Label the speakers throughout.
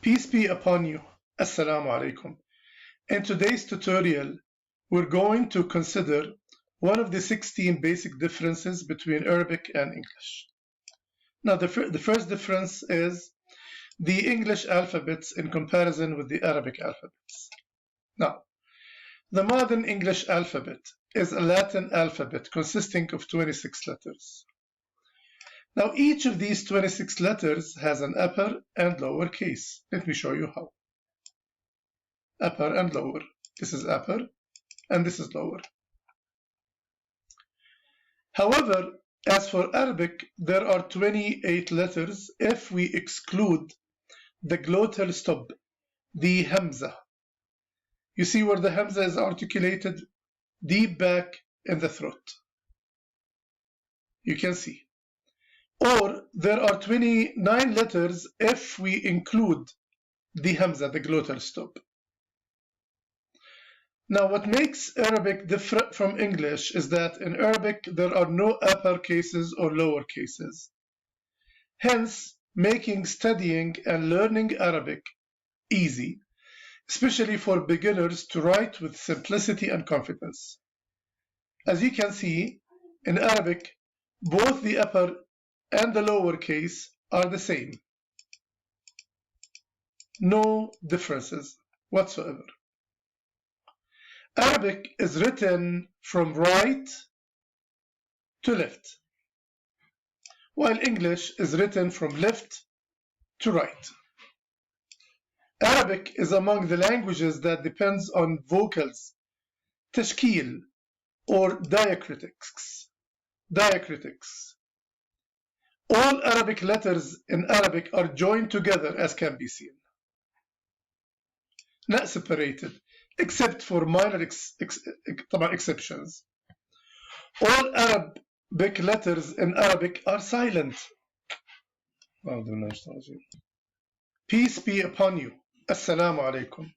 Speaker 1: Peace be upon you. Assalamu alaikum. In today's tutorial, we're going to consider one of the 16 basic differences between Arabic and English. Now, the first difference is the English alphabets in comparison with the Arabic alphabets. Now, the modern English alphabet is a Latin alphabet consisting of 26 letters. Now, each of these 26 letters has an upper and lower case. Let me show you how. Upper and lower. This is upper and this is lower. However, as for Arabic, there are 28 letters if we exclude the glottal stop, the Hamza. You see where the Hamza is articulated deep back in the throat. You can see. Or there are 29 letters if we include the Hamza, the glottal stop. Now, what makes Arabic different from English is that in Arabic there are no upper cases or lower cases. Hence, making studying and learning Arabic easy, especially for beginners to write with simplicity and confidence. As you can see, in Arabic, both the upper and the lower case are the same. No differences whatsoever. Arabic is written from right to left, while English is written from left to right. Arabic is among the languages that depends on vocals, tashkil, or diacritics. All Arabic letters in Arabic are joined together, as can be seen, not separated, except for minor exceptions. All Arabic letters in Arabic are silent. Peace be upon you. Assalamu alaikum.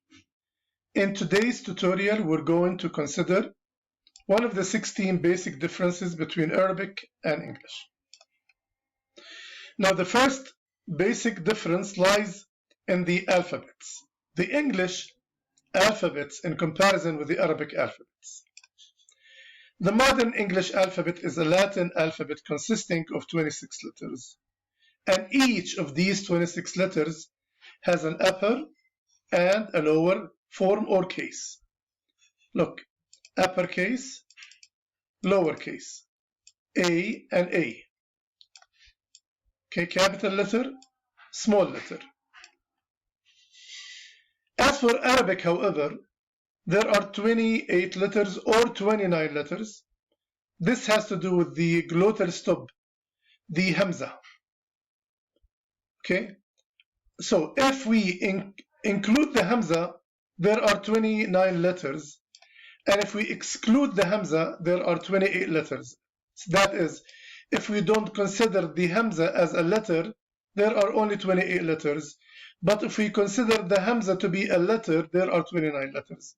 Speaker 1: In today's tutorial, we're going to consider one of the 16 basic differences between Arabic and English. Now, the first basic difference lies in the alphabets. The English alphabets in comparison with the Arabic alphabets. The modern English alphabet is a Latin alphabet consisting of 26 letters, and each of these 26 letters has an upper and a lower form or case. Look, uppercase, lowercase, A and A. Okay, capital letter, small letter. As for Arabic, however, there are 28 letters or 29 letters. This has to do with the glottal stop, the Hamza. Okay, so if we include the Hamza, there are 29 letters, and if we exclude the Hamza, there are 28 letters. So that is, if we don't consider the Hamza as a letter, there are only 28 letters. But if we consider the Hamza to be a letter, there are 29 letters.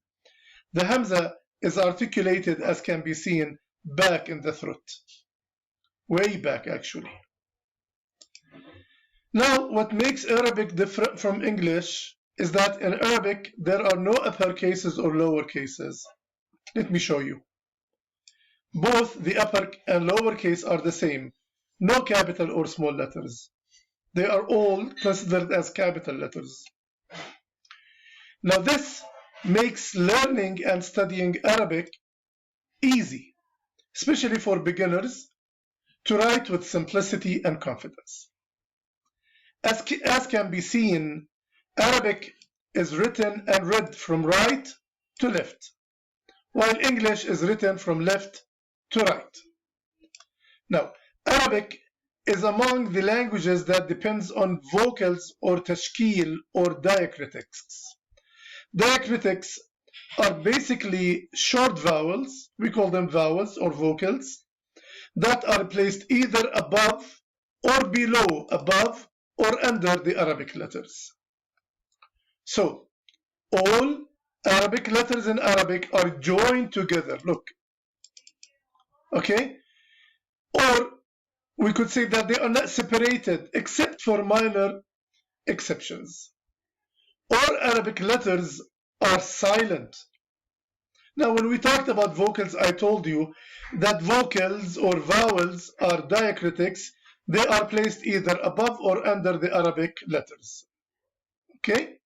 Speaker 1: The Hamza is articulated, as can be seen, back in the throat. Way back, actually. Now, what makes Arabic different from English is that in Arabic, there are no upper cases or lower cases. Let me show you. Both the upper and lower case are the same. No capital or small letters. They are all considered as capital letters. Now, this makes learning and studying Arabic easy, especially for beginners, to write with simplicity and confidence. As can be seen, Arabic is written and read from right to left, while English is written from left to right. Now, Arabic is among the languages that depends on vocals or tashkil or diacritics. Diacritics are basically short vowels, we call them vowels or vocals, that are placed either above or below, above or under the Arabic letters. So, all Arabic letters in Arabic are joined together, look. Okay? Or we could say that they are not separated except for minor exceptions. All Arabic letters are silent. Now, when we talked about vocals, I told you that vocals or vowels are diacritics. They are placed either above or under the Arabic letters. Okay?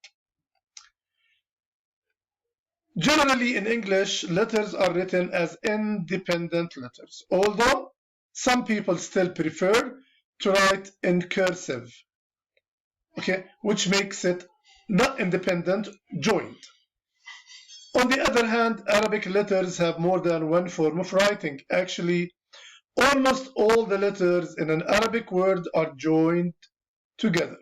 Speaker 1: Generally, in English, letters are written as independent letters, although some people still prefer to write in cursive, okay, which makes it not independent, joined. On the other hand, Arabic letters have more than one form of writing. Actually, almost all the letters in an Arabic word are joined together.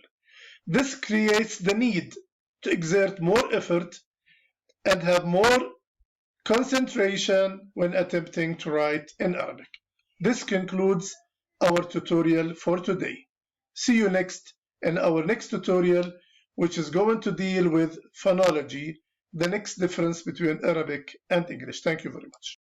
Speaker 1: This creates the need to exert more effort and have more concentration when attempting to write in Arabic. This concludes our tutorial for today. See you next in our next tutorial, which is going to deal with phonology, the next difference between Arabic and English. Thank you very much.